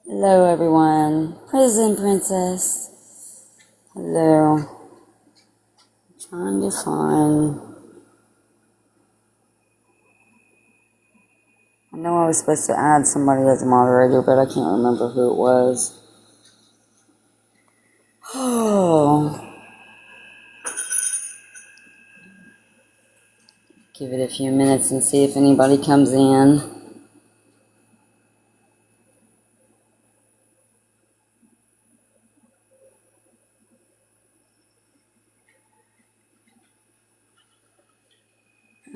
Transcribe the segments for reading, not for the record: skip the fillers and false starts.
Hello, everyone. Prison Princess. Hello. Trying to find. I know I was supposed to add somebody as a moderator, but I can't remember who it was. Oh. Give it a few minutes and see if anybody comes in.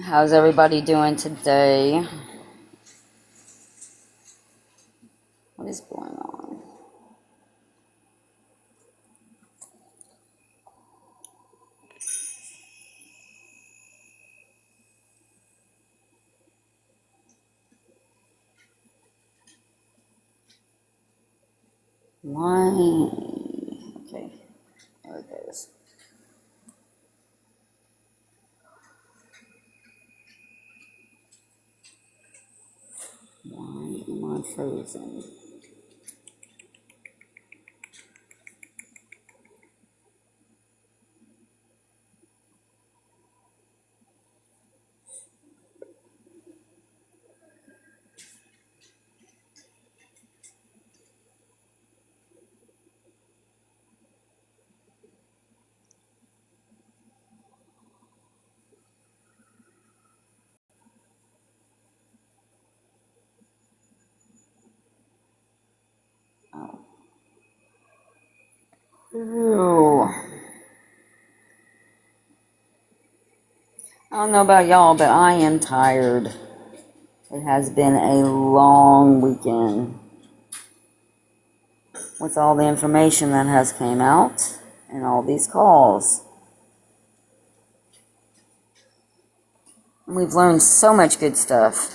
How's everybody doing today? What is going on? Why? Okay, there it goes. Why am I frozen? Oh. Ooh. I don't know about y'all, but I am tired. It has been a long weekend with all the information that has came out and all these calls. We've learned so much good stuff.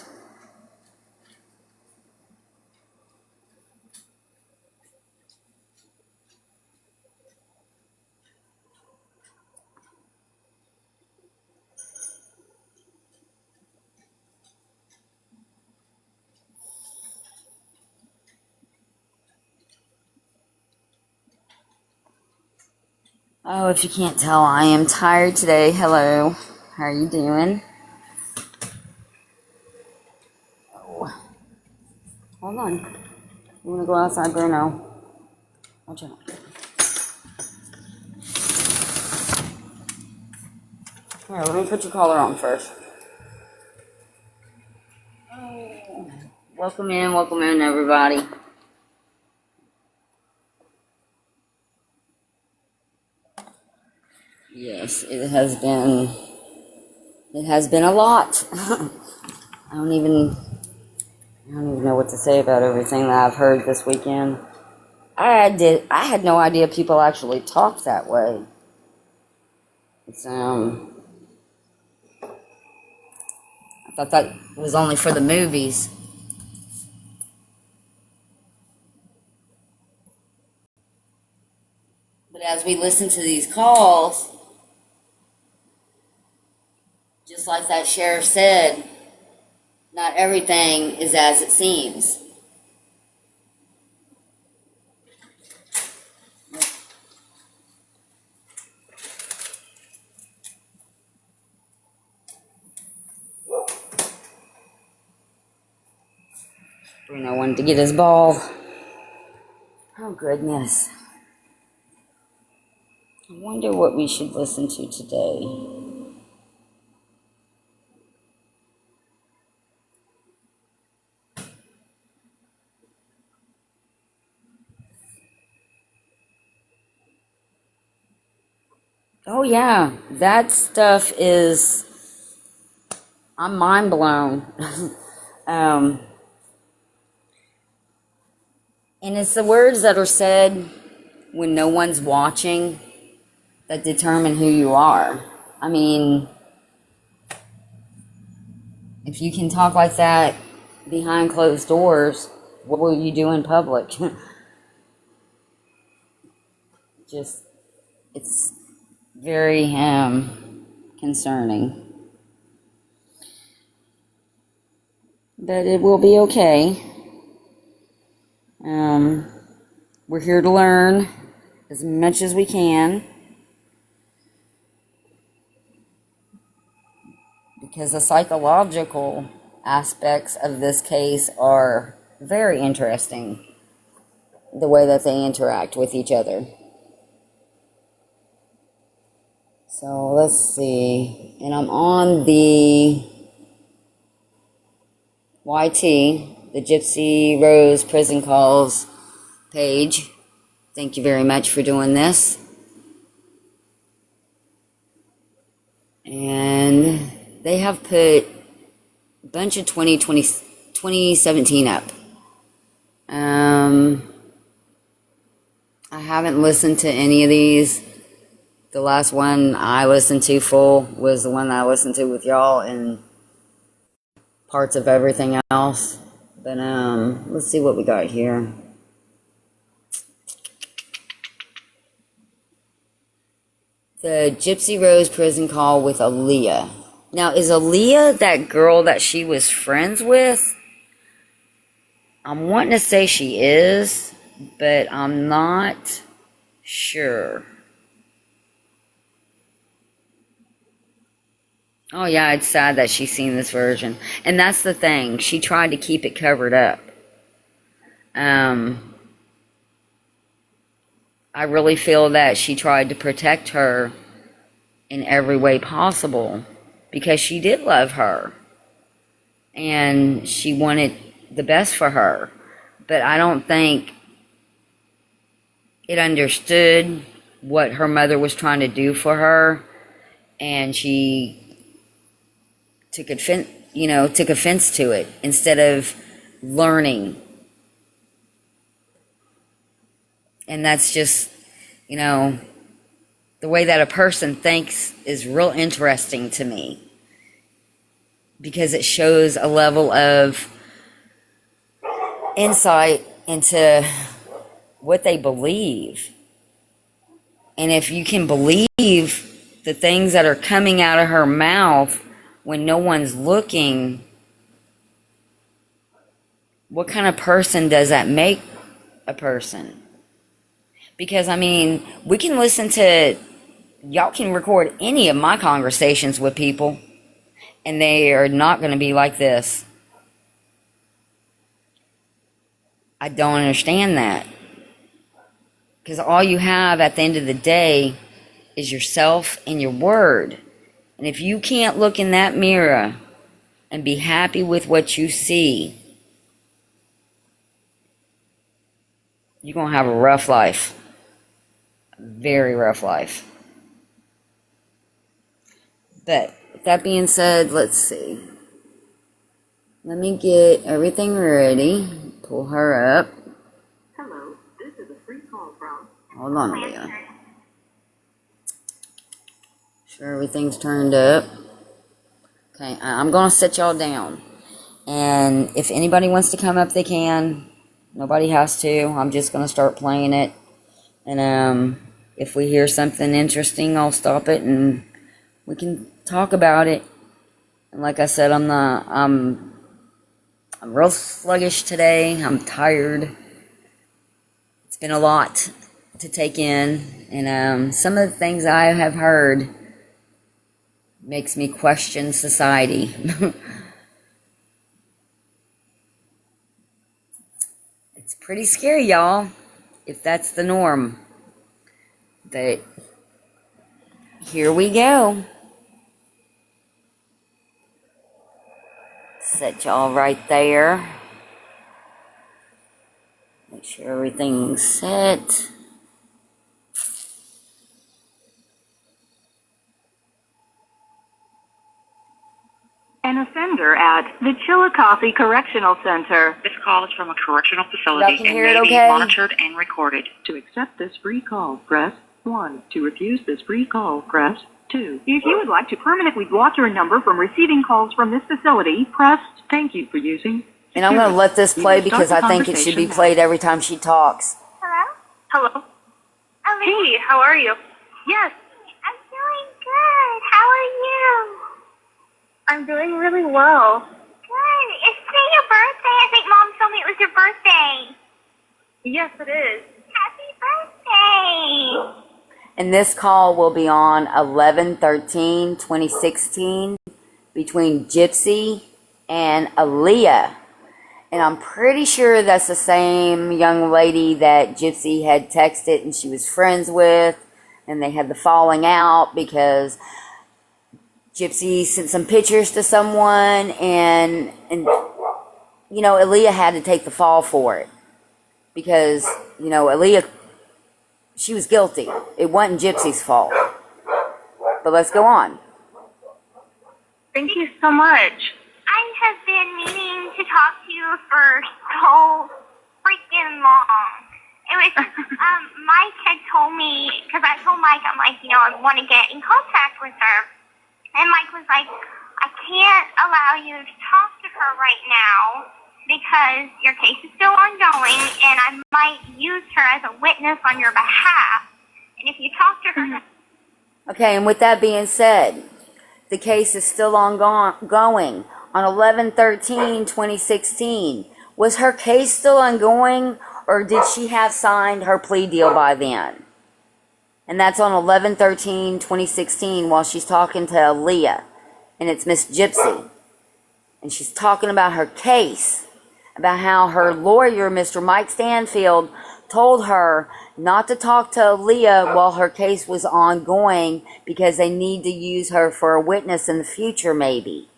Oh, if you can't tell, I am tired today. Hello. How are you doing? Oh. Hold on. You want to go outside, Bruno? Watch out. Here, let me put your collar on first. Oh. Welcome in, everybody. Yes, it has been a lot. I don't even know what to say about everything that I've heard this weekend. I had no idea people actually talk that way. It's I thought that was only for the movies. But as we listen to these calls, just like that sheriff said, not everything is as it seems. Bruno wanted to get his ball. Oh, goodness. I wonder what we should listen to today. Oh, yeah. That stuff is... I'm mind blown. And it's the words that are said when no one's watching that determine who you are. I mean, if you can talk like that behind closed doors, what will you do in public? Just, it's very concerning. But it will be okay. We're here to learn as much as we can, because the psychological aspects of this case are very interesting, the way that they interact with each other. So let's see, and I'm on the YT, the Gypsy Rose Prison Calls page. Thank you very much for doing this. And they have put a bunch of 2017 up. I haven't listened to any of these. The last one I listened to full was the one I listened to with y'all and parts of everything else. But let's see what we got here. The Gypsy Rose Prison Call with Aaliyah. Now, is Aaliyah that girl that she was friends with? I'm wanting to say she is, but I'm not sure. Oh yeah, it's sad that she's seen this version. And that's the thing. She tried to keep it covered up. I really feel that she tried to protect her in every way possible, because she did love her. And she wanted the best for her. But I don't think it understood what her mother was trying to do for her. And she took offense to it instead of learning. And that's just, the way that a person thinks is real interesting to me, because it shows a level of insight into what they believe. And if you can believe the things that are coming out of her mouth when no one's looking, what kind of person does that make a person? Because, we can listen to, y'all can record any of my conversations with people, and they are not going to be like this. I don't understand that. Because all you have at the end of the day is yourself and your word. And if you can't look in that mirror and be happy with what you see, you're going to have a rough life. A very rough life. But with that being said, let's see. Let me get everything ready. Pull her up. Hello, this is a free call from... Hold on, Leah. Sure everything's turned up. Okay, I'm going to set y'all down. And if anybody wants to come up, they can. Nobody has to. I'm just going to start playing it. And if we hear something interesting, I'll stop it and we can talk about it. And like I said, I'm real sluggish today. I'm tired. It's been a lot to take in. And some of the things I have heard makes me question society. It's pretty scary, y'all, if that's the norm. But here we go. Set y'all right there. Make sure everything's set. An offender at the Chillicothe Correctional Center. This call is from a correctional facility and may be monitored and recorded. To accept this free call, press 1. To refuse this free call, press 2. If you would like to permanently block your number from receiving calls from this facility, press thank you for using. And I'm going to let this play because I think it should be played every time she talks. Hello? Hello? Hey, how are you? Yes. I'm doing good. How are you? I'm doing really well. Good. Is today your birthday? I think Mom told me it was your birthday. Yes, it is. Happy birthday! And this call will be on 11/13/2016 between Gypsy and Aaliyah. And I'm pretty sure that's the same young lady that Gypsy had texted and she was friends with. And they had the falling out because Gypsy sent some pictures to someone and you know, Aaliyah had to take the fall for it. Because, you know, Aaliyah, she was guilty. It wasn't Gypsy's fault. But let's go on. Thank you so much. I have been meaning to talk to you for so freaking long. It was, Mike had told me, because I told Mike, I'm like, you know, I want to get in contact with her. And Mike was like, I can't allow you to talk to her right now because your case is still ongoing and I might use her as a witness on your behalf. And if you talk to her... Okay, and with that being said, the case is still ongoing. On 11/13/2016, was her case still ongoing, or did she have signed her plea deal by then? And that's on 11/13/2016 while she's talking to Aaliyah, and it's Miss Gypsy, and she's talking about her case, about how her lawyer, Mr. Mike Stanfield, told her not to talk to Aaliyah while her case was ongoing because they need to use her for a witness in the future, maybe.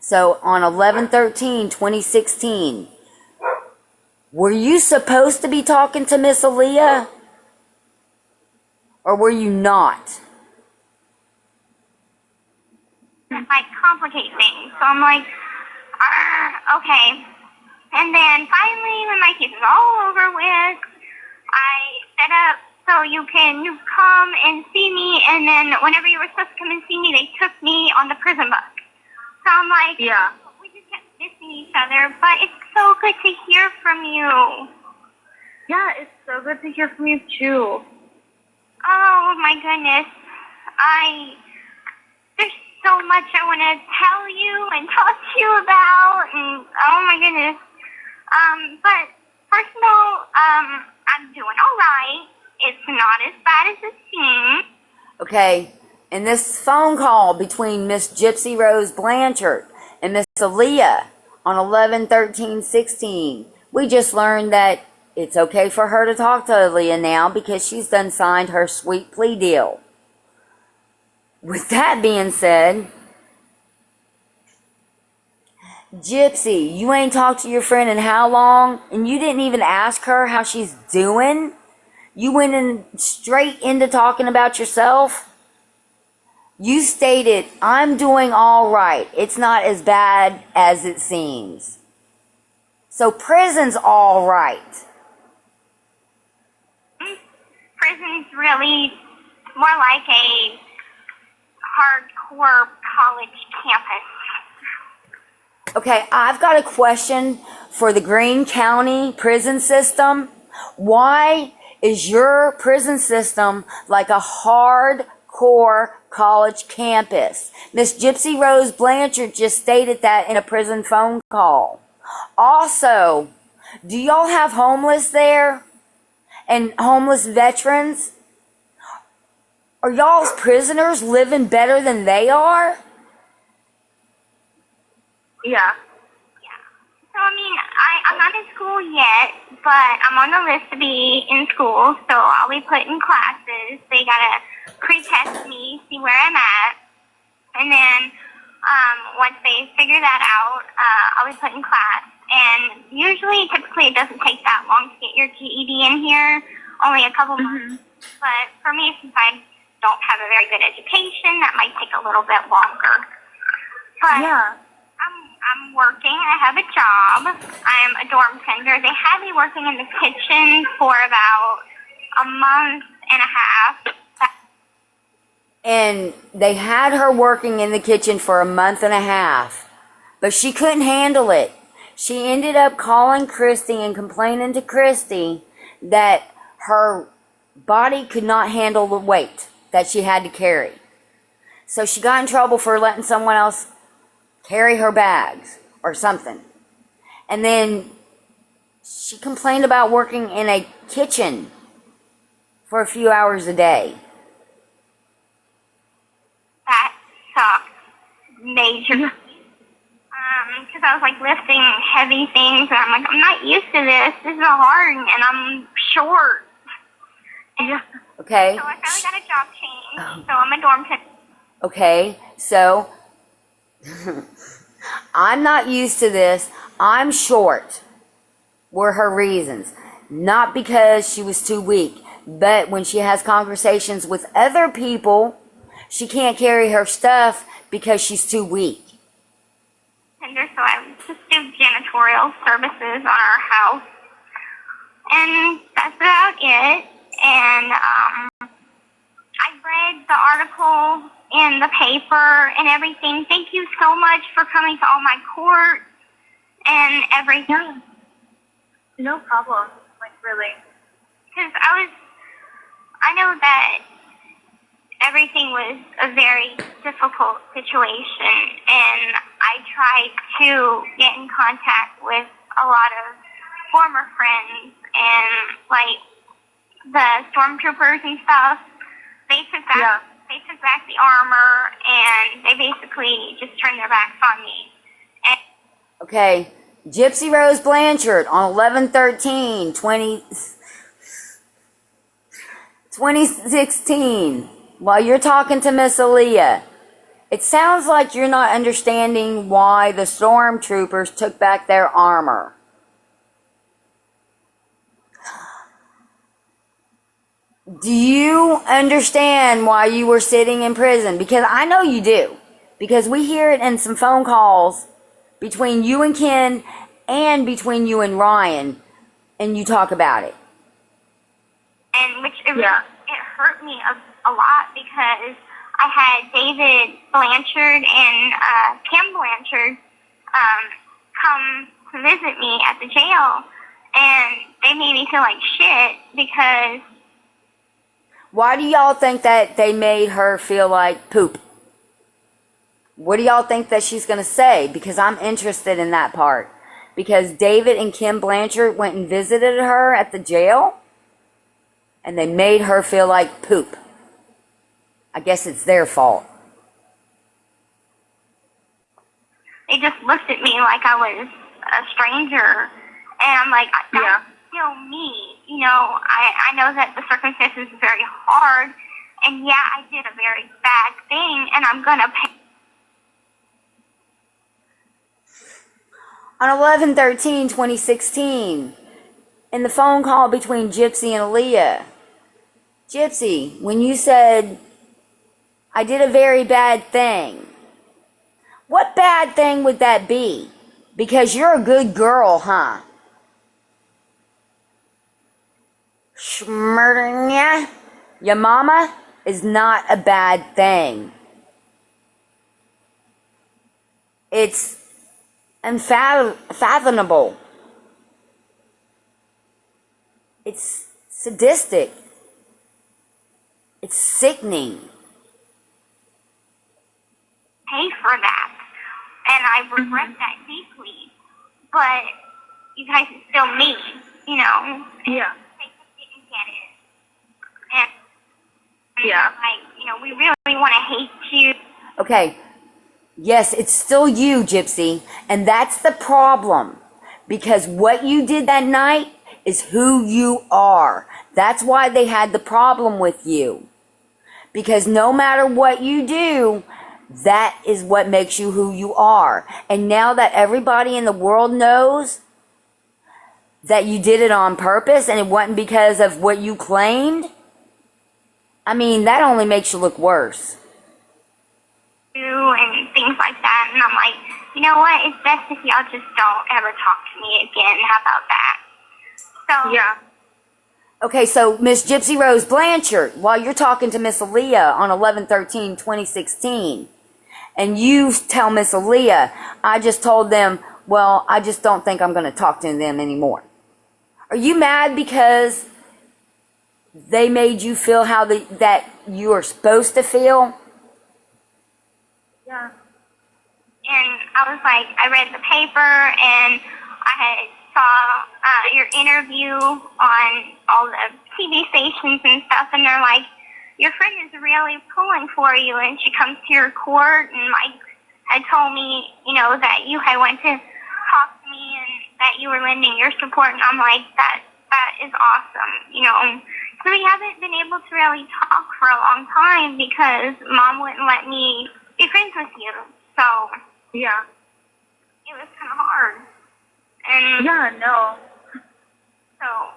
So on 11/13/2016, were you supposed to be talking to Miss Aaliyah? Or were you not? That might complicate things. So I'm like, okay. And then finally, when my case is all over with, I set up so you can come and see me, and then whenever you were supposed to come and see me, they took me on the prison bus. So I'm like, Yeah. we just kept missing each other, but it's so good to hear from you. Yeah, it's so good to hear from you too. Oh my goodness. There's so much I want to tell you and talk to you about, and oh my goodness. But first of all, I'm doing alright. It's not as bad as it seems. Okay, in this phone call between Miss Gypsy Rose Blanchard and Miss Aaliyah on 11/13/16, we just learned that it's okay for her to talk to Aaliyah now because she's done signed her sweet plea deal. With that being said, Gypsy, you ain't talked to your friend in how long? And you didn't even ask her how she's doing? You went in straight into talking about yourself? You stated, I'm doing all right. It's not as bad as it seems. So prison's all right. Prison's really more like a hardcore college campus. Okay, I've got a question for the Greene County prison system. Why is your prison system like a hardcore college campus? Miss Gypsy Rose Blanchard just stated that in a prison phone call. Also, do y'all have homeless there? And homeless veterans? Are y'all's prisoners living better than they are? Yeah. So, I mean, I'm not in school yet, but I'm on the list to be in school, so I'll be put in classes. They gotta pre-test me, see where I'm at, and then once they figure that out, I'll be put in class. And typically it doesn't take that long to get your GED in here, only a couple months. But for me, since I don't have a very good education, that might take a little bit longer. But Yeah. I'm working. I have a job. I'm a dorm tender. They had me working in the kitchen for about a month and a half. And they had her working in the kitchen for a month and a half. But she couldn't handle it. She ended up calling Christy and complaining to Christy that her body could not handle the weight that she had to carry. So she got in trouble for letting someone else carry her bags or something. And then She complained about working in a kitchen for a few hours a day. That sucks. Major. Because I was like lifting heavy things, and I'm like, I'm not used to this. This is hard, and I'm short. And Okay. so I finally got a job change. So I'm a dorm tech. Okay, so I'm not used to this. I'm short, were her reasons. Not because she was too weak, but when she has conversations with other people, she can't carry her stuff because she's too weak. So I just do janitorial services on our house. And that's about it. And I read the article in the paper and everything. Thank you so much for coming to all my court and everything. No problem. Like, really. Because I know that everything was a very difficult situation, and I tried to get in contact with a lot of former friends and like the stormtroopers and stuff. They took back the armor, and they basically just turned their backs on me. And Okay, Gypsy Rose Blanchard on 2016, while you're talking to Miss Aaliyah, it sounds like you're not understanding why the stormtroopers took back their armor. Do you understand why you were sitting in prison? Because I know you do. Because we hear it in some phone calls between you and Ken and between you and Ryan, and you talk about it. And which it hurt me a lot because I had David Blanchard and Kim Blanchard come to visit me at the jail, and they made me feel like shit because... Why do y'all think that they made her feel like poop? What do y'all think that she's going to say? Because I'm interested in that part. Because David and Kim Blanchard went and visited her at the jail, and they made her feel like poop. I guess it's their fault. They just looked at me like I was a stranger, and I'm like, that's still me. You know, I know that the circumstances are very hard, and yeah, I did a very bad thing, and I'm gonna pay. On 11/13/2016, in the phone call between Gypsy and Aaliyah, Gypsy, when you said, I did a very bad thing, what bad thing would that be? Because you're a good girl, huh? Schmurdernya, your mama is not a bad thing. It's unfathomable. It's sadistic. It's sickening. Pay for that, and I regret that deeply. But you guys are still me, you know. Yeah. They just didn't get it, and like, you know, we really want to hate you. Okay. Yes, it's still you, Gypsy, and that's the problem. Because what you did that night is who you are. That's why they had the problem with you. Because no matter what you do, that is what makes you who you are. And now that everybody in the world knows that you did it on purpose and it wasn't because of what you claimed, I mean, that only makes you look worse. And things like that, and I'm like, you know what, it's best if y'all just don't ever talk to me again. How about that? So Okay, so Miss Gypsy Rose Blanchard, while you're talking to Miss Aaliyah on 11/13/2016, and you tell Miss Aaliyah, I just told them, well, I just don't think I'm going to talk to them anymore. Are you mad because they made you feel how that you are supposed to feel? Yeah. And I was like, I read the paper, and I had saw your interview on all the TV stations and stuff, and they're like, your friend is really pulling for you, and she comes to your court and like had told me, that you had went to talk to me and that you were lending your support, and I'm like, that is awesome, So we haven't been able to really talk for a long time because Mom wouldn't let me be friends with you. So Yeah. it was kind of hard. And Yeah, no. so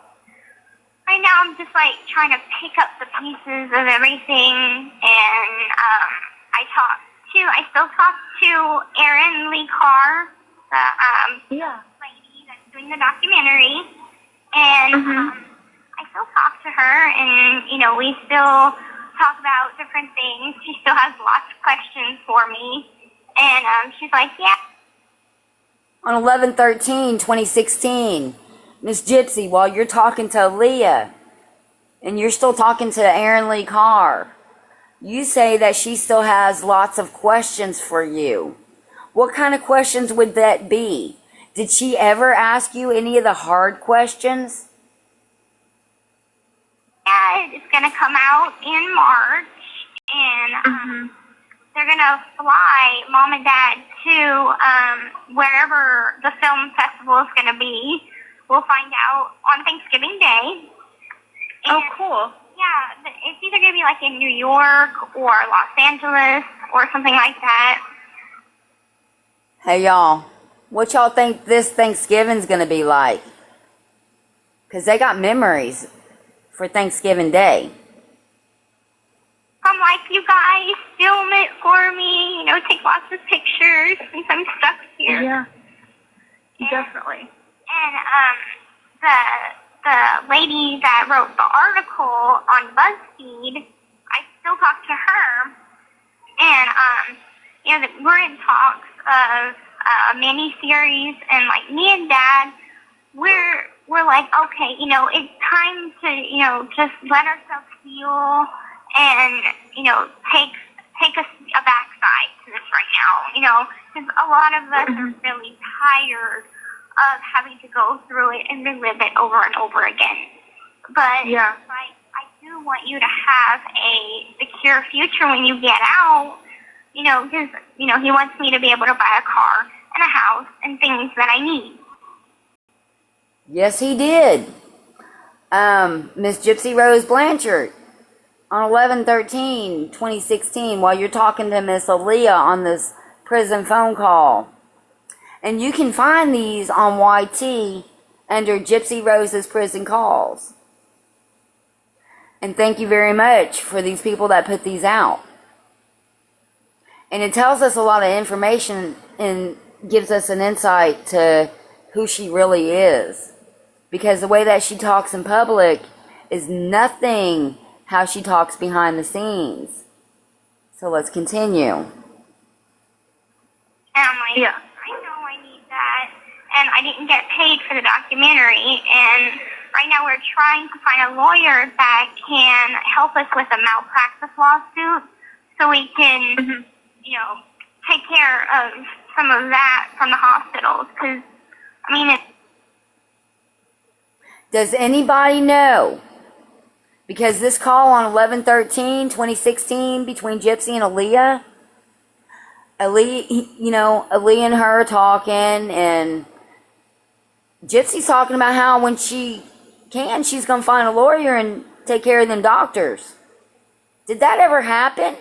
right now I'm just like trying to pick up the pieces of everything, and I still talk to Erin Lee Carr, the Yeah. lady that's doing the documentary, and I still talk to her, and we still talk about different things. She still has lots of questions for me, and she's like, yeah. On 11/13/2016, Miss Gypsy, while you're talking to Aaliyah, and you're still talking to Erin Lee Carr, you say that she still has lots of questions for you. What kind of questions would that be? Did she ever ask you any of the hard questions? Yeah, it's going to come out in March, and they're going to fly Mom and Dad to wherever the film festival is going to be. We'll find out on Thanksgiving Day. Oh, cool. Yeah, it's either going to be like in New York or Los Angeles or something like that. Hey, y'all. What y'all think this Thanksgiving's going to be like? Because they got memories for Thanksgiving Day. I'm like, you guys, film it for me. Take lots of pictures since I'm stuck here. Yeah. Definitely. And the lady that wrote the article on BuzzFeed, I still talk to her, and we're in talks of a mini series, and like me and Dad, we're like, okay, it's time to just let ourselves heal and take a backside to this right now, because a lot of us are really tired of having to go through it and relive it over and over again. But Yeah. I do want you to have a secure future when you get out, because, he wants me to be able to buy a car and a house and things that I need. Yes, he did. Miss Gypsy Rose Blanchard, on 11/13/2016, while you're talking to Miss Aaliyah on this prison phone call. And you can find these on YT under Gypsy Rose's Prison Calls. And thank you very much for these people that put these out. And it tells us a lot of information and gives us an insight to who she really is. Because the way that she talks in public is nothing how she talks behind the scenes. So let's continue. And I'm like, Yeah. I know I need that. And I didn't get paid for the documentary. And right now we're trying to find a lawyer that can help us with a malpractice lawsuit so we can, take care of some of that from the hospitals. Because, Does anybody know? Because this call on 11/13/2016 between Gypsy and Aaliyah, Aaliyah and her are talking, and Gypsy's talking about how when she can, she's going to find a lawyer and take care of them doctors. Did that ever happen?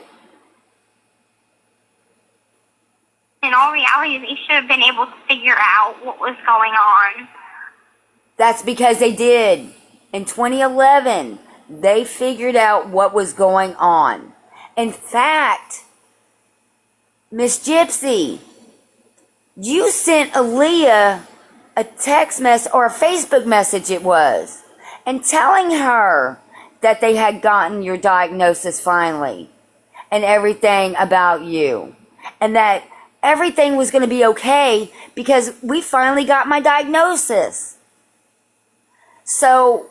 in all reality, they should have been able to figure out what was going on. That's because they did. In 2011, they figured out what was going on. In fact, Miss Gypsy, you sent Aaliyah a text message, or a Facebook message it was, and telling her that they had gotten your diagnosis finally, and everything about you, and that everything was going to be okay because we finally got my diagnosis. So,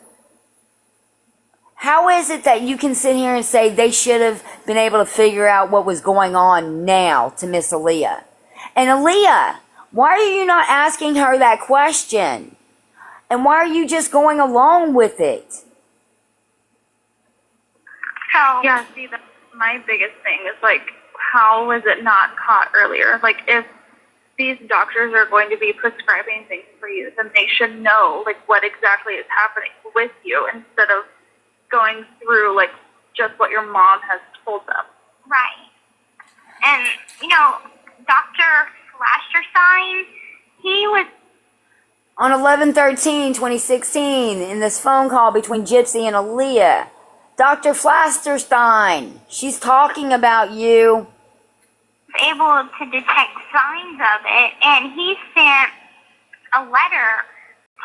how is it that you can sit here and say they should have been able to figure out what was going on now to Miss Aaliyah? And Aaliyah, why are you not asking her that question? And why are you just going along with it? So Yeah, see, that's my biggest thing is, like, how was it not caught earlier? Like, if these doctors are going to be prescribing things for you, then they should know, like, what exactly is happening with you instead of going through, like, just what your mom has told them. right. And, Dr. Flasterstein, he was, On 11/13/2016, in this phone call between Gypsy and Aaliyah, Dr. Flasterstein, she's talking about you. able to detect signs of it, and he sent a letter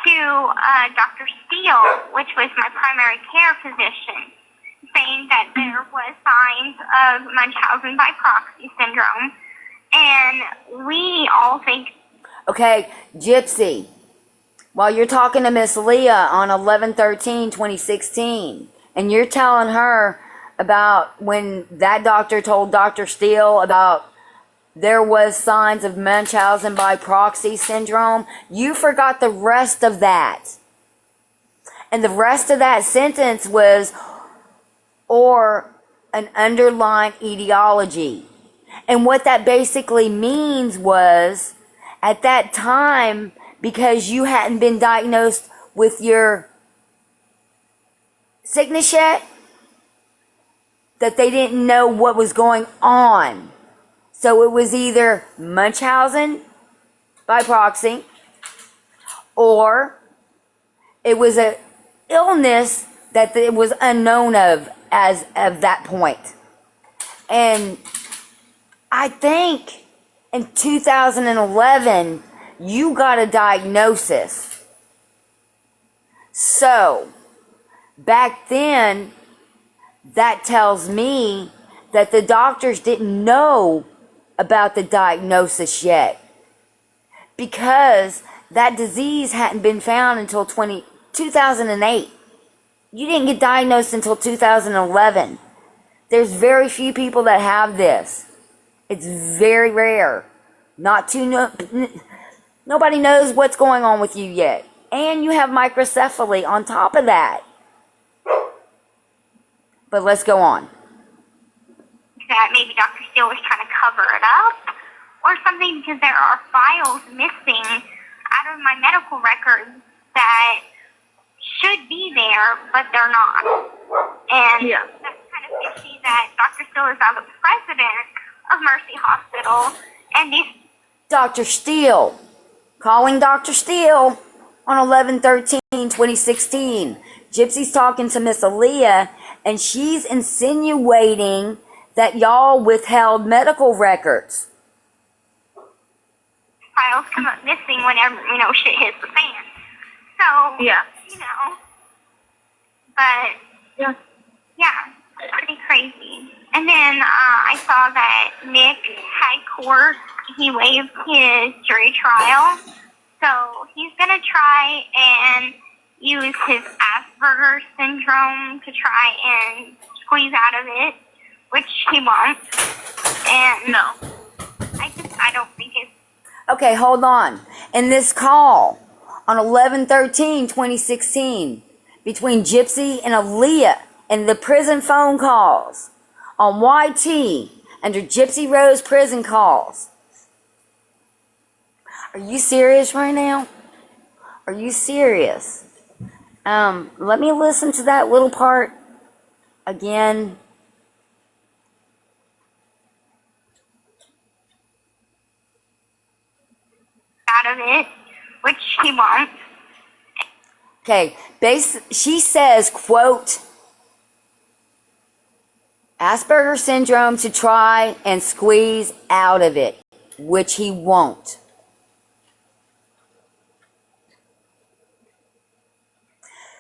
to Dr. Steele, which was my primary care physician, saying that there was signs of Munchausen by proxy syndrome, and we all think. Okay, Gypsy, while you're talking to Miss Leah on 11/13/2016, and you're telling her about when that doctor told Dr. Steele about there was signs of Munchausen by proxy syndrome, you forgot the rest of that. And the rest of that sentence was, or an underlying etiology. And what that basically means was, at that time, because you hadn't been diagnosed with your sickness yet, that they didn't know what was going on. So it was either Munchausen by proxy, or it was an illness that it was unknown of as of that point. And I think in 2011, you got a diagnosis. So back then, that tells me that the doctors didn't know about the diagnosis yet, because that disease hadn't been found until 2008. You didn't get diagnosed until 2011. There's very few people that have this. It's very rare. Nobody knows what's going on with you yet. And you have microcephaly on top of that. But let's go on. That maybe Dr. Steele was trying to cover it up or something, because there are files missing out of my medical records that should be there, but they're not. And that's kind of fishy that Dr. Steele is now the president of Mercy Hospital, and these... Dr. Steele. Calling Dr. Steele on 11/13/2016. Gypsy's talking to Miss Aaliyah, and she's insinuating that y'all withheld medical records. Files come up missing whenever, shit hits the fan. So, but, pretty crazy. And then I saw that Nick had court. He waived his jury trial. So he's going to try and use his Asperger's syndrome to try and squeeze out of it, which he won't. And no, I don't think it's... Okay, hold on. In this call on 11/13/2016 between Gypsy and Aaliyah, and the prison phone calls on YT under Gypsy Rose prison calls. Are you serious right now? Are you serious? Let me listen to that little part again. Out of it, which he won't. Okay, she says, quote, Asperger's syndrome to try and squeeze out of it, which he won't.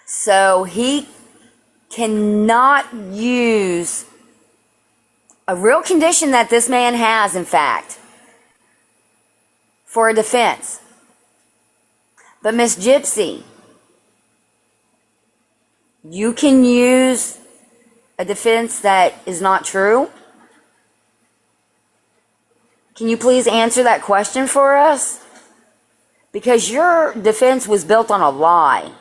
So he cannot use a real condition that this man has, in fact, for a defense. But Miss Gypsy, you can use a defense that is not true? Can you please answer that question for us? Because your defense was built on a lie.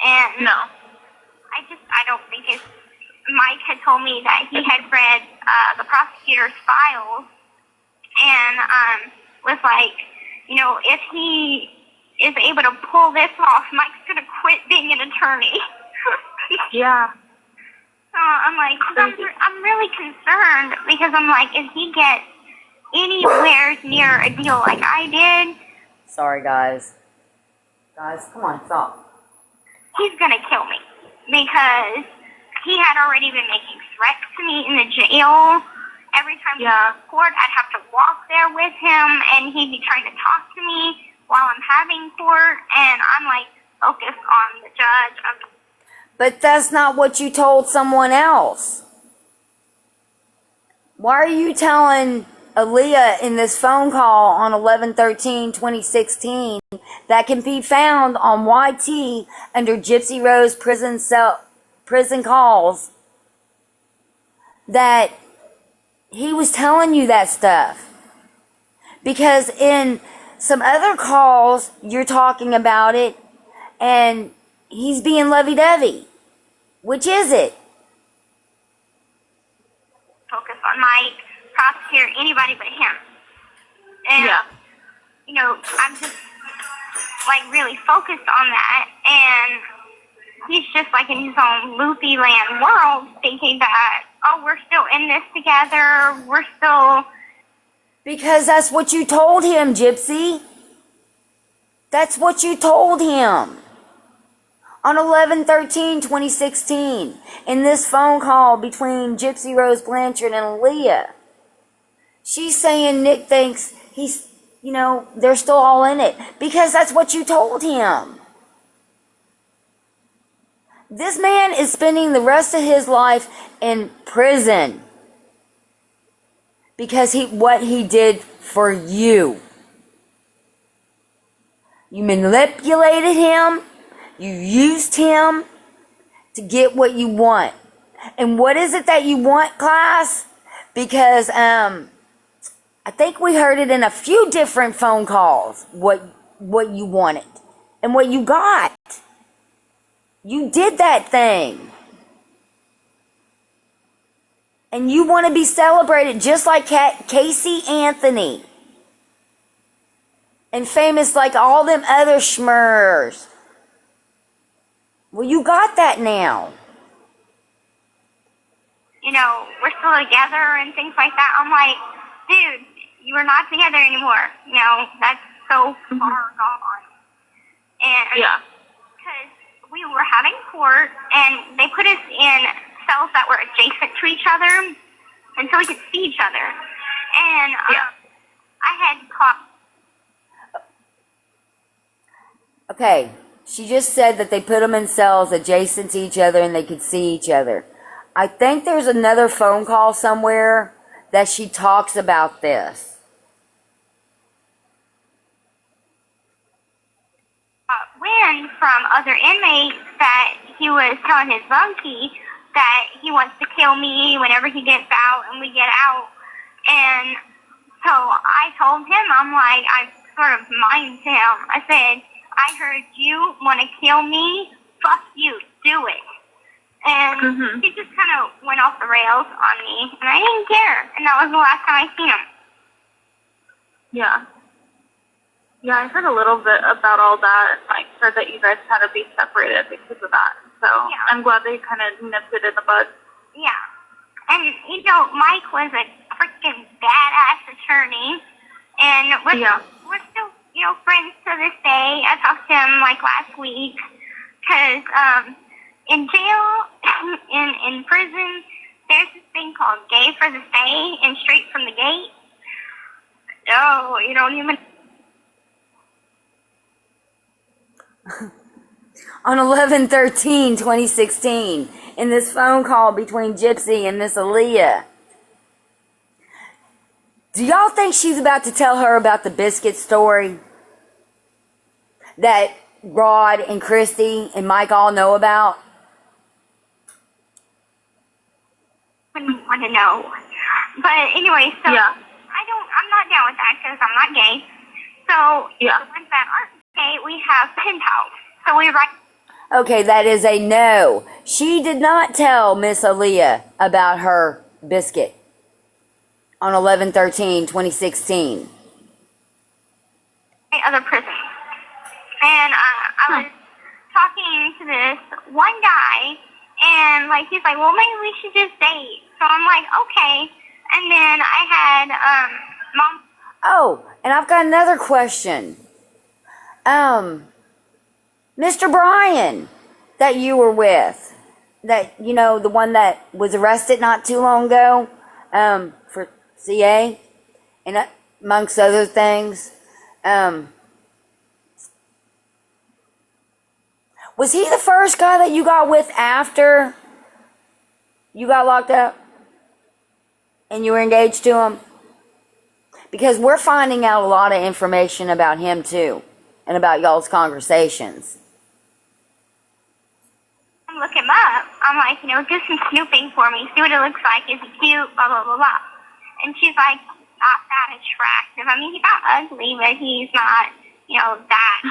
And No. I don't think it's, Mike had told me that he had read the prosecutor's files and was like, you know, if he is able to pull this off, Mike's going to quit being an attorney. Yeah. So I'm like, I'm really concerned because I'm like, if he gets anywhere near a deal like I did, Sorry, guys. Guys, come on, stop. he's going to kill me because he had already been making threats to me in the jail. Every time we went to court, I'd have to walk there with him, and he'd be trying to talk to me while I'm having court, and I'm like focused on the judge. But that's not what you told someone else. Why are you telling Aaliyah in this phone call on 11/13/2016 that can be found on YT under Gypsy Rose prison calls that he was telling you that stuff? Because in some other calls you're talking about it and he's being lovey-dovey. Which is it? Focus on Mike, prosecutor, anybody but him. And, you know, I'm just, like, really focused on that. And he's just, like, in his own loopy land world thinking that, oh, we're still in this together. We're still... Because that's what you told him, Gypsy. That's what you told him. On 11/13/2016, in this phone call between Gypsy Rose Blanchard and Aaliyah, she's saying Nick thinks he's, you know, they're still all in it. Because that's what you told him. This man is spending the rest of his life in prison. Because what he did for you. You manipulated him. You used him to get what you want. And what is it that you want, class? Because I think we heard it in a few different phone calls, what you wanted and what you got. You did that thing. And you want to be celebrated just like Casey Anthony. And famous like all them other schmurs. Well, you got that now. You know, we're still together and things like that. I'm like, dude, you are not together anymore. You know, that's so far gone. And because we were having court and they put us in cells that were adjacent to each other until we could see each other. And I had caught. Okay. She just said that they put them in cells adjacent to each other and they could see each other. I think there's another phone call somewhere that she talks about this. Wind from other inmates that he was telling his bunkie that he wants to kill me whenever he gets out and we get out. And so I told him, I'm like, I sort of miming to him. I said, I heard you want to kill me. Fuck you. Do it. And he just kind of went off the rails on me, and I didn't care. And that was the last time I seen him. Yeah. Yeah, I heard a little bit about all that. Like, heard that you guys had to be separated because of that. So I'm glad they kind of nipped it in the bud. Yeah. And, you know, Mike was a freaking badass attorney, and we're still, you know, friends to this day. I talked to him, like, last week, because in jail, in prison, there's this thing called gay for the stay and straight from the gate. Oh, you don't even... On 11/13/2016, in this phone call between Gypsy and Miss Aaliyah, do y'all think she's about to tell her about the biscuit story that Rod and Christy and Mike all know about? I wouldn't want to know. But anyway, so I'm not down with that because I'm not gay. So Yeah. the ones that aren't gay, we have pen pals. So we write. Okay, that is a no. She did not tell Miss Aaliyah about her biscuit on 11/13/2016. Other prisons. And I was talking to this one guy, and like he's like, well, maybe we should just date. So I'm like, okay. And then I had mom. Oh, and I've got another question. Mr. Brian, that you were with, that, you know, the one that was arrested not too long ago, for CA, and amongst other things, was he the first guy that you got with after you got locked up and you were engaged to him? Because we're finding out a lot of information about him too, and about y'all's conversations. Look him up. I'm like, do some snooping for me. See what it looks like. Is he cute? Blah, blah, blah, blah. And she's like, not that attractive. I mean, he's not ugly, but he's not, that.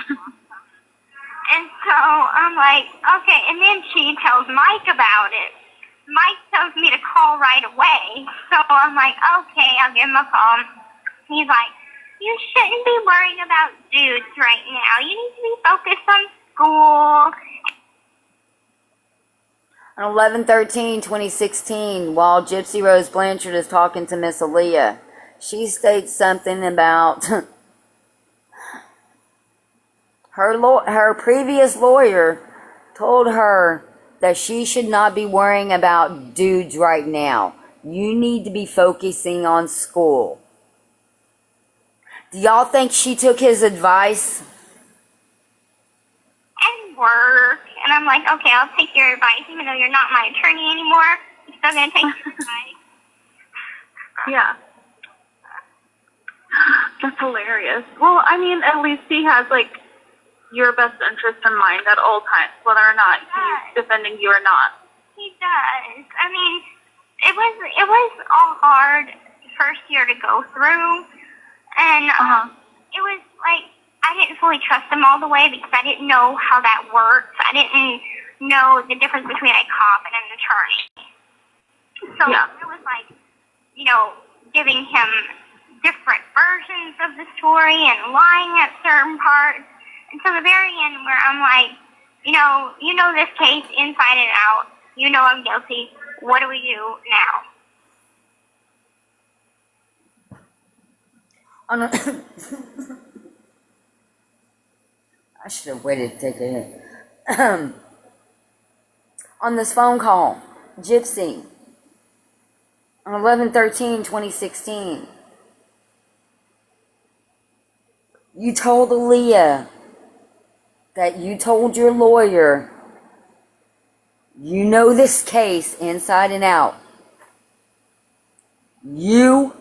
And so I'm like, okay. And then she tells Mike about it. Mike tells me to call right away. So I'm like, okay, I'll give him a call. He's like, you shouldn't be worrying about dudes right now. You need to be focused on school. On 11/13/2016, while Gypsy Rose Blanchard is talking to Miss Aaliyah, she states something about her previous lawyer told her that she should not be worrying about dudes right now. You need to be focusing on school. Do y'all think she took his advice? And work. And I'm like, okay, I'll take your advice, even though you're not my attorney anymore. I'm still going to take your advice. Yeah. That's hilarious. Well, I mean, at least he has, your best interest in mind at all times, whether or not he's defending you or not. He does. I mean, it was all hard first year to go through. And it was like, I didn't fully trust him all the way because I didn't know how that worked. I didn't know the difference between a cop and an attorney. So it was like, giving him different versions of the story and lying at certain parts. Until the very end where I'm like, you know this case inside and out. You know I'm guilty. What do we do now? I should have waited to take it. On this phone call, Gypsy, on 11/13/2016, you told Aaliyah that you told your lawyer you know this case inside and out. You,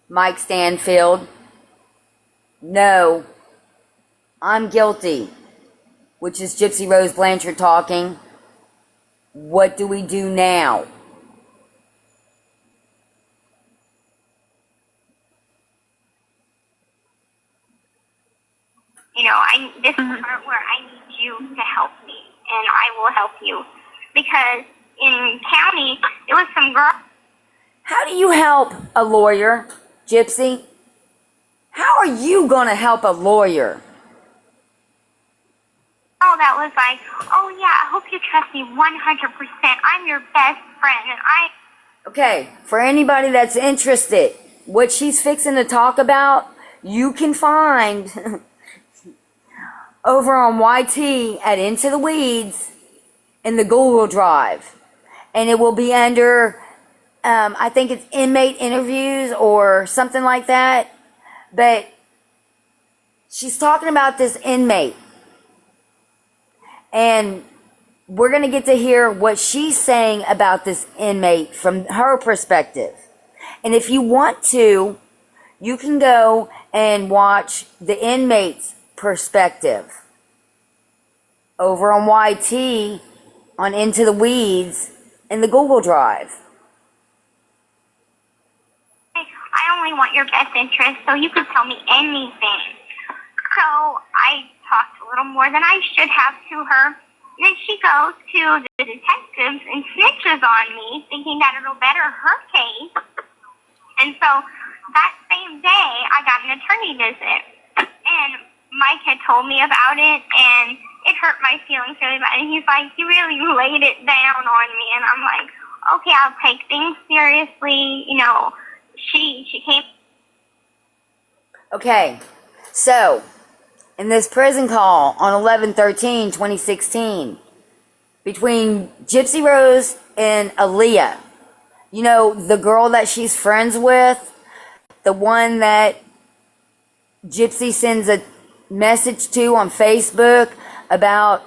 Mike Stanfield, know I'm guilty, which is Gypsy Rose Blanchard talking. What do we do now? This is the part where I need you to help me, and I will help you. Because in county, it was some girl. How do you help a lawyer, Gypsy? How are you going to help a lawyer? Oh, that was like, oh yeah, I hope you trust me 100%. I'm your best friend, and Okay, for anybody that's interested, what she's fixing to talk about, you can find over on YT at Into the Weeds in the Google Drive. And it will be under, I think it's inmate interviews or something like that. But she's talking about this inmate. And we're going to get to hear what she's saying about this inmate from her perspective. And if you want to, you can go and watch the inmate's perspective over on YT on Into the Weeds in the Google Drive. I I only want your best interest, so you could tell me anything. So I talked a little more than I should have to her. And then she goes to the detectives and snitches on me, thinking that it'll better her case. And so that same day, I got an attorney visit. And Mike had told me about it, and it hurt my feelings really bad. And he's like, you really laid it down on me. And I'm like, okay, I'll take things seriously. You know, she came. Okay, so in this prison call on 11/13/2016 between Gypsy Rose and Aaliyah, you know, the girl that she's friends with, the one that Gypsy sends a message to on Facebook about,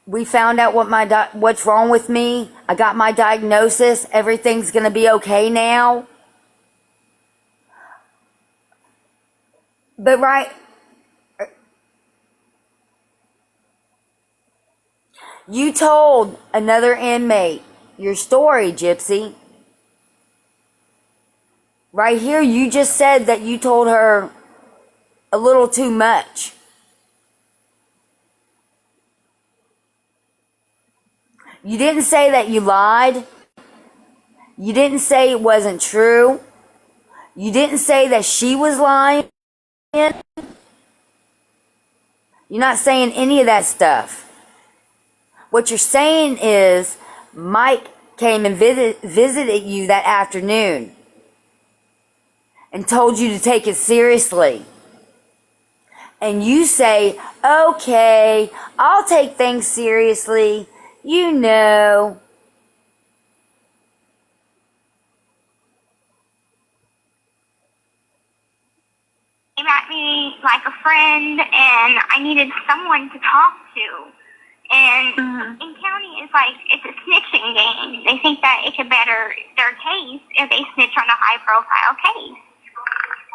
we found out what's wrong with me, I got my diagnosis, everything's gonna be okay now. But right, you told another inmate your story, Gypsy. Right here, you just said that you told her a little too much. You didn't say that you lied. You didn't say it wasn't true. You didn't say that she was lying. You're not saying any of that stuff. What you're saying is Mike came and visited you that afternoon and told you to take it seriously. And you say, okay, I'll take things seriously, you know. Came at me like a friend, and I needed someone to talk to. And in county, it's like, it's a snitching game. They think that it could better their case if they snitch on a high-profile case.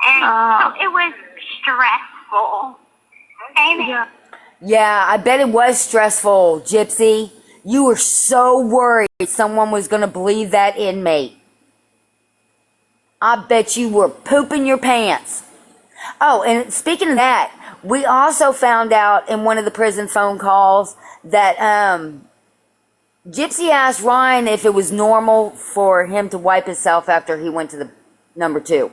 And so it was stressful. Okay? Yeah, I bet it was stressful, Gypsy. You were so worried someone was going to believe that inmate. I bet you were pooping your pants. Oh, and speaking of that, we also found out in one of the prison phone calls that Gypsy asked Ryan if it was normal for him to wipe himself after he went to the number 2.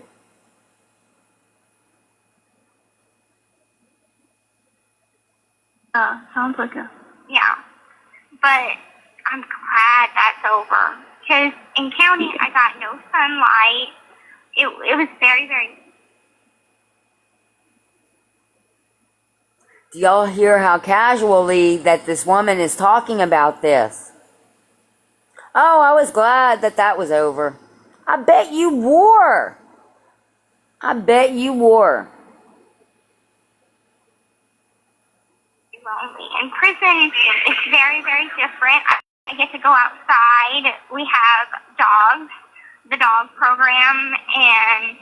Sounds like it. Yeah. But I'm glad that's over. Because in county, I got no sunlight. It was very, very... Do y'all hear how casually that this woman is talking about this? Oh, I was glad that that was over. I bet you were. I bet you were. Lonely. In prison, it's very, very different. I get to go outside. We have dogs, the dog program, and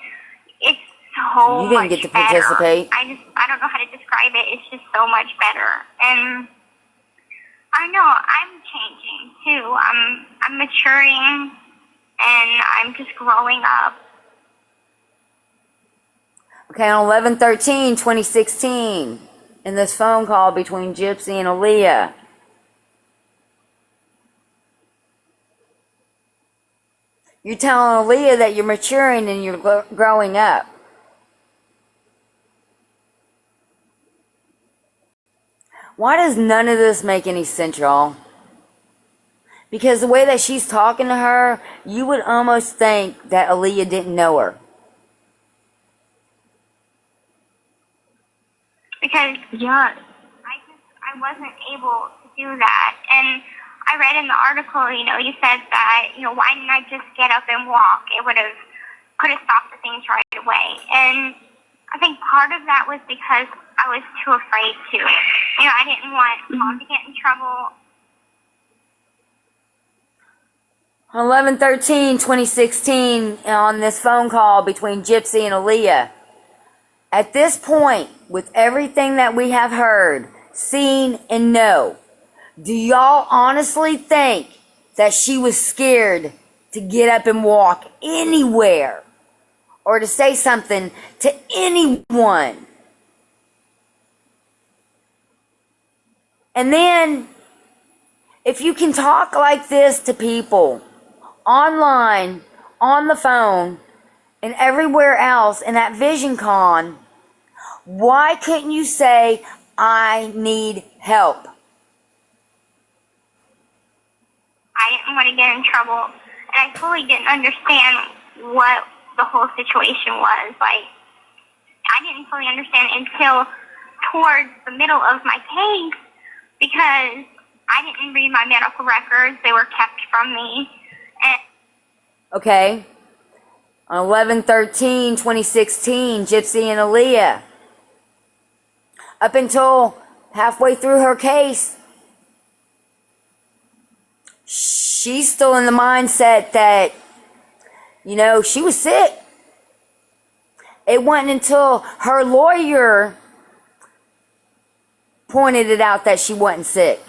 it's so You didn't much get to better. participate. I don't know how to describe it. It's just so much better. And I know I'm changing too. I'm maturing, and I'm just growing up. Okay, on 11/13/2016, in this phone call between Gypsy and Aaliyah, you're telling Aaliyah that you're maturing and you're growing up. Why does none of this make any sense, y'all? Because the way that she's talking to her, you would almost think that Aaliyah didn't know her. Because Yeah. I wasn't able to do that. And I read in the article, you said that, why didn't I just get up and walk? It could have stopped the things right away. And I think part of that was because I was too afraid to. I didn't want Mom to get in trouble. On 11/13/2016, on this phone call between Gypsy and Aaliyah, at this point, with everything that we have heard, seen, and know, do y'all honestly think that she was scared to get up and walk anywhere? or to say something to anyone. And then, if you can talk like this to people, online, on the phone, and everywhere else in that Vision Con, why couldn't you say, I need help? I didn't want to get in trouble, and I fully didn't understand what the whole situation was. Like, I didn't fully understand it until towards the middle of my case, because I didn't read my medical records. They were kept from me. And Okay. On 11/13/2016, Gypsy and Aaliyah, up until halfway through her case, she's still in the mindset that, you know, she was sick. It wasn't until her lawyer pointed it out that she wasn't sick.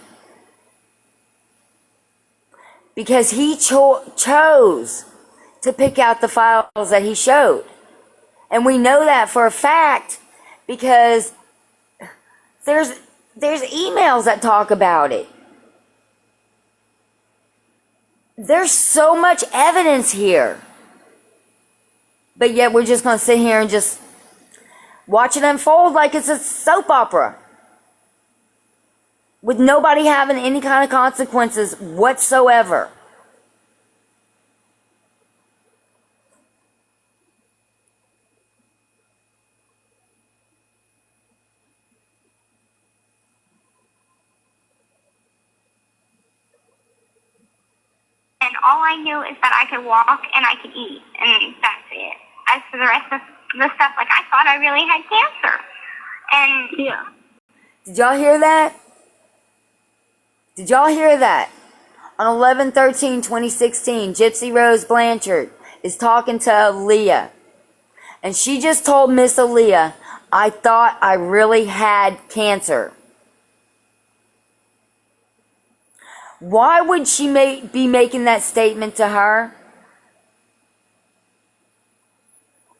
Because he chose to pick out the files that he showed. And we know that for a fact because there's emails that talk about it. There's so much evidence here. But yet we're just going to sit here and just watch it unfold like it's a soap opera. With nobody having any kind of consequences whatsoever. And all I knew is that I could walk and I could eat, and that's it. As for the rest of the stuff, like, I thought I really had cancer. And Yeah. Did y'all hear that? Did y'all hear that? On 11/13/2016, Gypsy Rose Blanchard is talking to Aaliyah. And she just told Miss Aaliyah, I thought I really had cancer. Why would she be making that statement to her?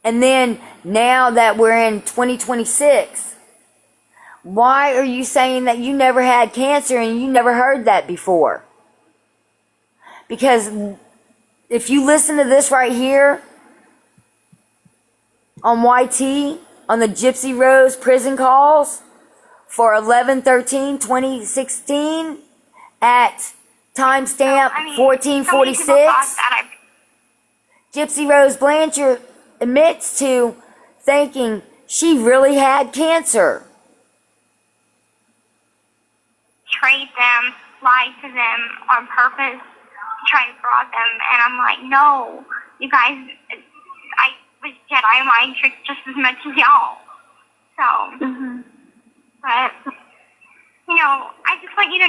And then, now that we're in 2026, why are you saying that you never had cancer and you never heard that before? Because if you listen to this right here on YT, on the Gypsy Rose prison calls for 11/13/2016 at timestamp 1446, Gypsy Rose Blanchard admits to thinking she really had cancer. trade them, lie to them on purpose to try to fraud them. And I'm like, no, you guys, I was Jedi mind tricked just as much as y'all. So, but, you know, I just want you to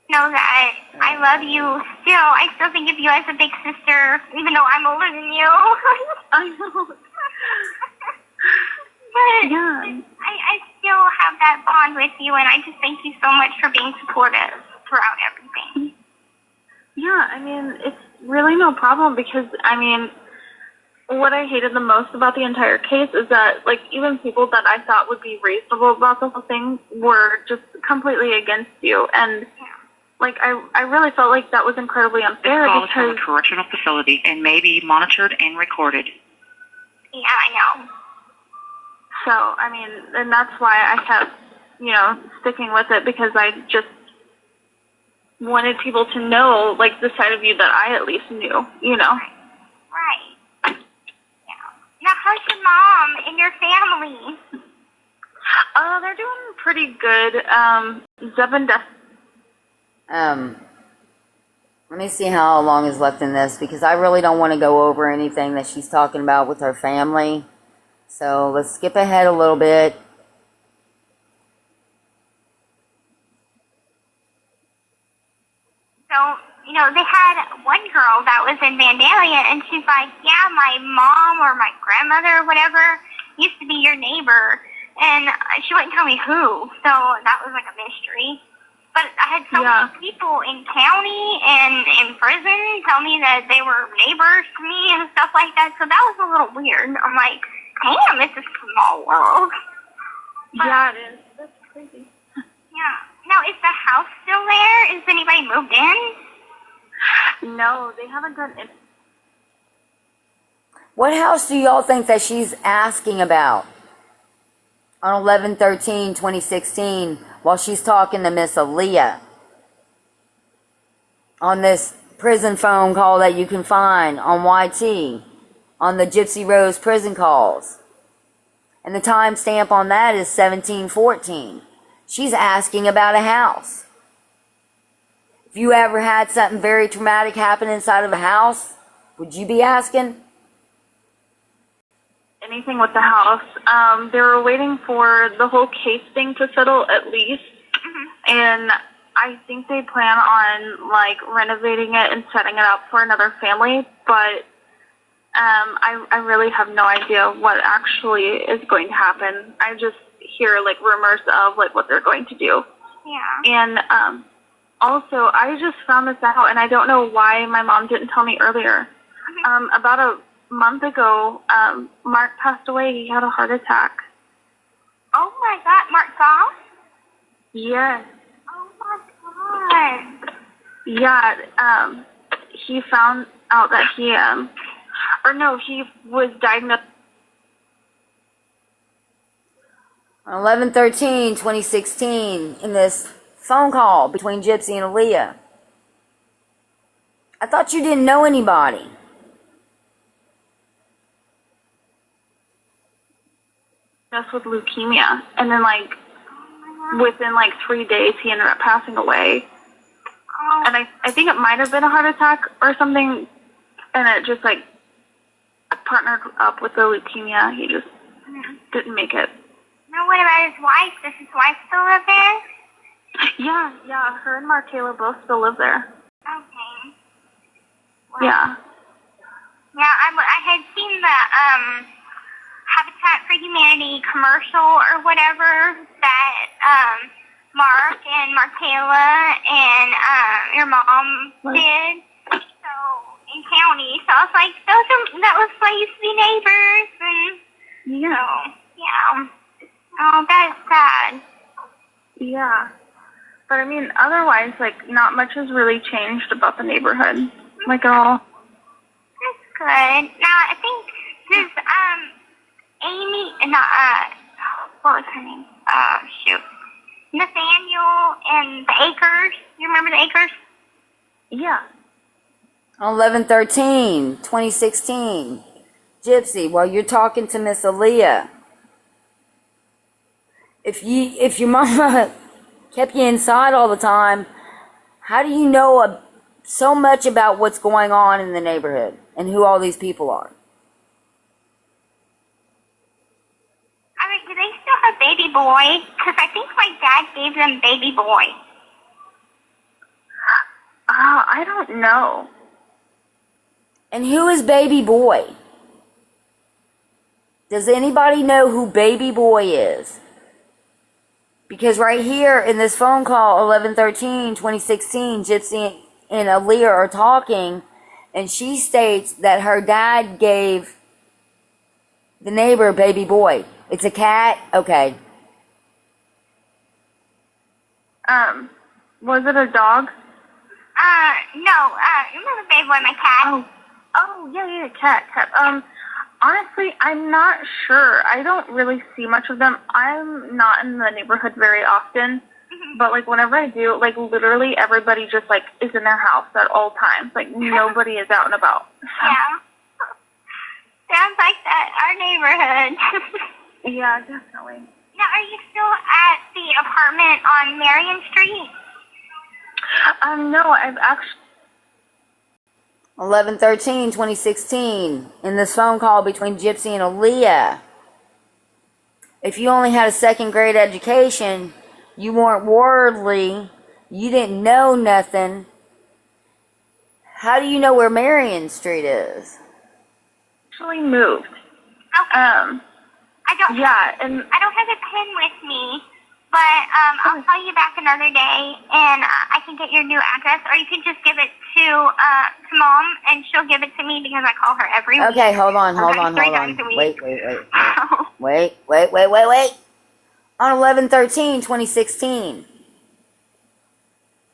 know that I love you still. I still think of you as a big sister, even though I'm older than you. I know. But Yeah. I still have that bond with you, and I just thank you so much for being supportive throughout everything. Yeah, I mean, it's really no problem because, I mean, what I hated the most about the entire case is that, like, even people that I thought would be reasonable about the whole thing were just completely against you. And, like, I really felt like that was incredibly unfair. This call is from a because correctional facility and may be monitored and recorded. Yeah, I know. So, I mean, and that's why I kept, you know, sticking with it because I just wanted people to know, like, the side of you that I at least knew, you know? Right. Yeah. Now, how's your mom and your family? They're doing pretty good. Zeb and Dustin. Let me see how long is left in this because I really don't want to go over anything that she's talking about with her family. So let's skip ahead a little bit. So, you know, they had one girl that was in Vandalia, and she's like, yeah, my mom or my grandmother or whatever used to be your neighbor. And she wouldn't tell me who, so that was like a mystery. But I had so many people in county and in prison tell me that they were neighbors to me and stuff like that. So that was a little weird. I'm like, damn, it's a small world. But, yeah, it is. That's crazy. Yeah. Now, is the house still there? Is anybody moved in? No, they haven't done it. What house do y'all think that she's asking about on 11/13/2016 while she's talking to Miss Aaliyah on this prison phone call that you can find on YT on the Gypsy Rose prison calls? And the timestamp on that is 17/14. She's asking about a house. If you ever had something very traumatic happen inside of a house, would you be asking? Anything with the house. They were waiting for the whole case thing to settle at least. And I think they plan on, like, renovating it and setting it up for another family. But I really have no idea what actually is going to happen. I just hear, like, rumors of, like, what they're going to do. Yeah. And also, I just found this out, and I don't know why my mom didn't tell me earlier. About a month ago, Mark passed away. He had a heart attack. Oh my God, Mark Goff? Yes. Oh my God. Yeah, he found out that he was diagnosed. On 11/13/2016, in this phone call between Gypsy and Aaliyah. I thought you didn't know anybody. Just with leukemia, and then like within like 3 days he ended up passing away. Oh. And I think it might have been a heart attack or something, and it just like partnered up with the leukemia. He just didn't make it. Now what about his wife? Does his wife still live there? Yeah, her and Markayla both still live there. Okay. Well, Yeah. Yeah, I had seen the Habitat for Humanity commercial or whatever that Mark and Markayla and your mom did. So in county, so I was like, that was like used to be neighbors, and Yeah. so yeah. Oh, that's sad. Yeah. But I mean, otherwise, like, not much has really changed about the neighborhood, like, at all. That's good. Now I think this Amy, what was her name? Shoot. Nathaniel and the Acres. You remember the Acres? Yeah. On 11/13/2016, Gypsy, while you're talking to Miss Aaliyah, if your mama kept you inside all the time, how do you know so much about what's going on in the neighborhood and who all these people are? I mean, do they still have Baby Boy? Because I think my dad gave them Baby Boy. I don't know. And who is Baby Boy? Does anybody know who Baby Boy is? Because right here in this phone call, 11/13/2016, Gypsy and Aaliyah are talking, and she states that her dad gave the neighbor Baby Boy. It's a cat? Okay. Was it a dog? No, remember Baby Boy, my cat? Oh, yeah, cat. Honestly, I'm not sure. I don't really see much of them. I'm not in the neighborhood very often, but, like, whenever I do, like, literally everybody just, like, is in their house at all times. Like, nobody is out and about. Yeah. Sounds like that, our neighborhood. Yeah, definitely. Now, are you still at the apartment on Marion Street? No, I've actually... 11/13/2016, in this phone call between Gypsy and Aaliyah. If you only had a second grade education, you weren't worldly, you didn't know nothing, how do you know where Marion Street is? actually moved. Okay. I don't Yeah, and have a pen with me, But I'll call you back another day, and I can get your new address, or you can just give it to Mom, and she'll give it to me because I call her every week. Okay, hold on. 3 times a week. Wait. On 11/13/2016,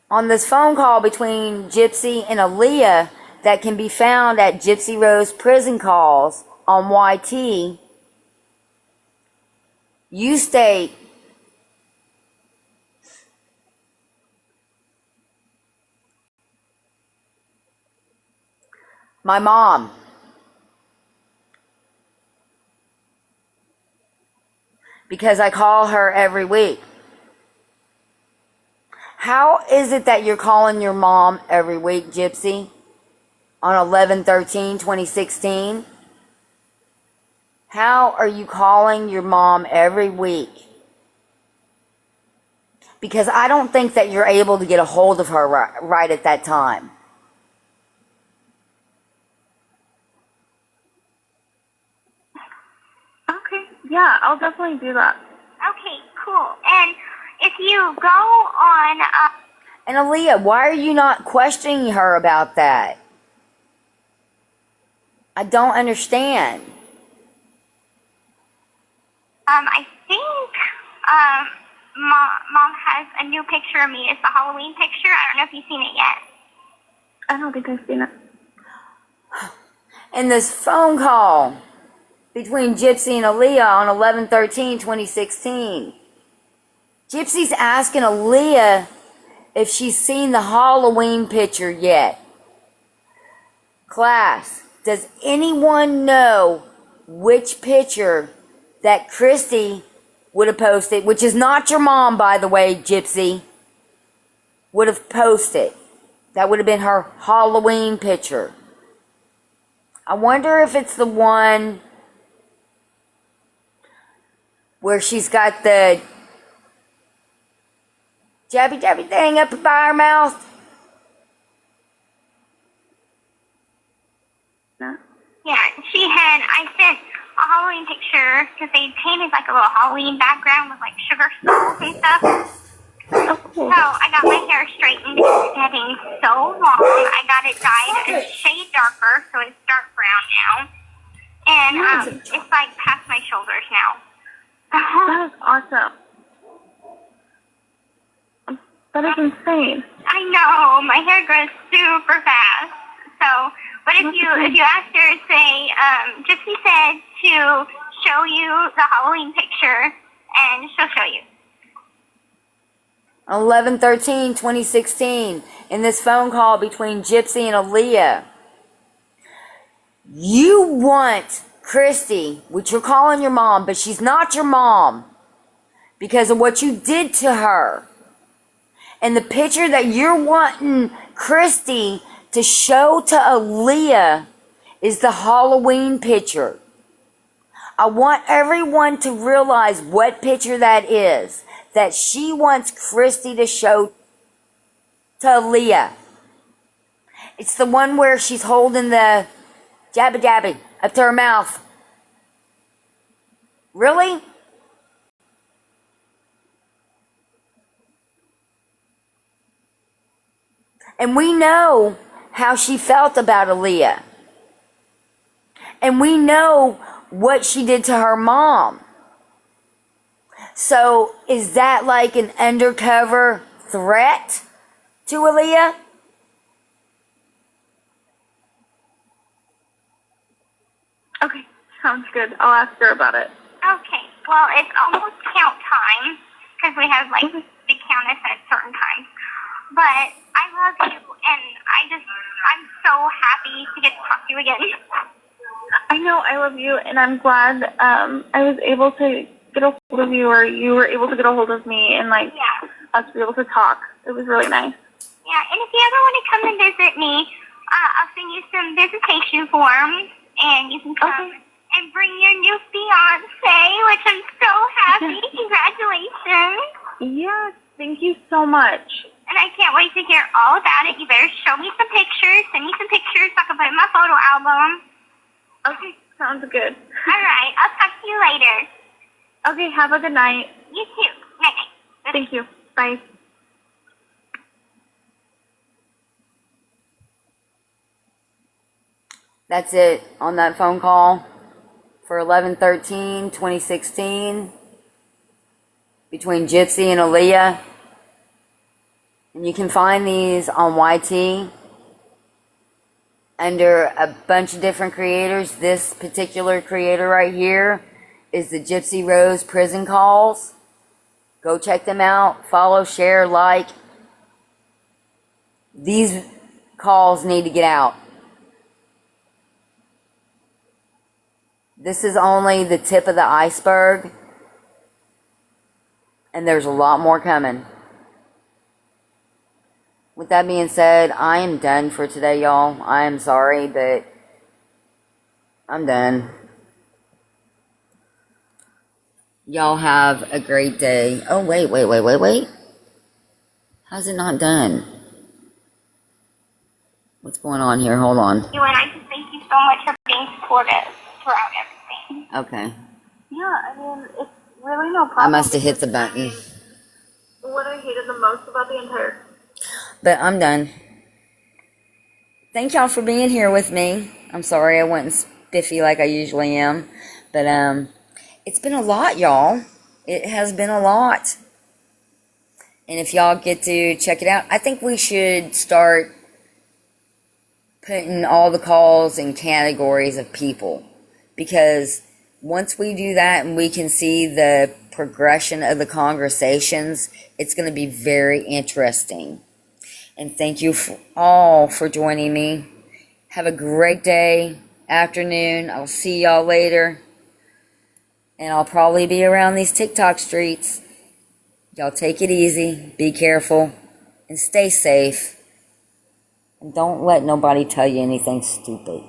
on this phone call between Gypsy and Aaliyah that can be found at Gypsy Rose Prison Calls on YT, you state, my mom. Because I call her every week. How is it that you're calling your mom every week, Gypsy? On 11/13/2016? How are you calling your mom every week? Because I don't think that you're able to get a hold of her right at that time. Okay, yeah, I'll definitely do that. Okay, cool. And if you go on... And Aaliyah, why are you not questioning her about that? I don't understand. I think Mom has a new picture of me. It's the Halloween picture. I don't know if you've seen it yet. I don't think I've seen it. And this phone call between Gypsy and Aaliyah on 11/13/2016. Gypsy's asking Aaliyah if she's seen the Halloween picture yet. Class, does anyone know which picture that Christy would have posted, which is not your mom, by the way, Gypsy, would have posted? That would have been her Halloween picture. I wonder if it's the one where she's got the jabby thing up by her mouth. No. Yeah, I sent a Halloween picture because they painted like a little Halloween background with like sugar skulls and stuff. Oh, cool. So I got my hair straightened. It's getting so long. I got it dyed a shade darker, so it's dark brown now. And it's like past my shoulders now. That is awesome. That is insane. I know, my hair grows super fast. So, but if you ask her, say, Gypsy said to show you the Halloween picture, and she'll show you. 11/13/2016, in this phone call between Gypsy and Aaliyah, you want Christy, which you're calling your mom, but she's not your mom because of what you did to her. And the picture that you're wanting Christy to show to Aaliyah is the Halloween picture. I want everyone to realize what picture that is, that she wants Christy to show to Aaliyah. It's the one where she's holding the jabby up to her mouth. Really? And we know how she felt about Aaliyah. And we know what she did to her mom. So, is that like an undercover threat to Aaliyah? Okay, sounds good. I'll ask her about it. Okay, well, it's almost count time, because we have, like, the count us at certain times. But I love you, and I'm so happy to get to talk to you again. I know I love you, and I'm glad I was able to get a hold of you, or you were able to get a hold of me, and, like, us be able to talk. It was really nice. Yeah, and if you ever want to come and visit me, I'll send you some visitation forms, and you can come and bring your new fiance, which I'm so happy. Congratulations. Yes, thank you so much. And I can't wait to hear all about it. You better show me some pictures. Send me some pictures so I can put in my photo album. Okay, sounds good. All right, I'll talk to you later. Okay, have a good night. You too. Night-night. Thank you. Bye. That's it on that phone call for 11/13/2016 between Gypsy and Aaliyah. And you can find these on YT under a bunch of different creators. This particular creator right here is the Gypsy Rose Prison Calls. Go check them out. Follow, share, like. These calls need to get out. This is only the tip of the iceberg, and there's a lot more coming. With that being said, I am done for today, y'all. I am sorry, but I'm done. Y'all have a great day. Oh, wait. How's it not done? What's going on here? Hold on. You and I just thank you so much for being supportive throughout everything. Okay. Yeah, I mean, it's really no problem. I must have hit the button. What I hated the most about the entire... But I'm done. Thank y'all for being here with me. I'm sorry I wasn't spiffy like I usually am. But it's been a lot, y'all. It has been a lot. And if y'all get to check it out, I think we should start putting all the calls in categories of people. Because once we do that and we can see the progression of the conversations, it's going to be very interesting. And thank you all for joining me. Have a great day, afternoon. I'll see y'all later. And I'll probably be around these TikTok streets. Y'all take it easy, be careful, and stay safe. And don't let nobody tell you anything stupid.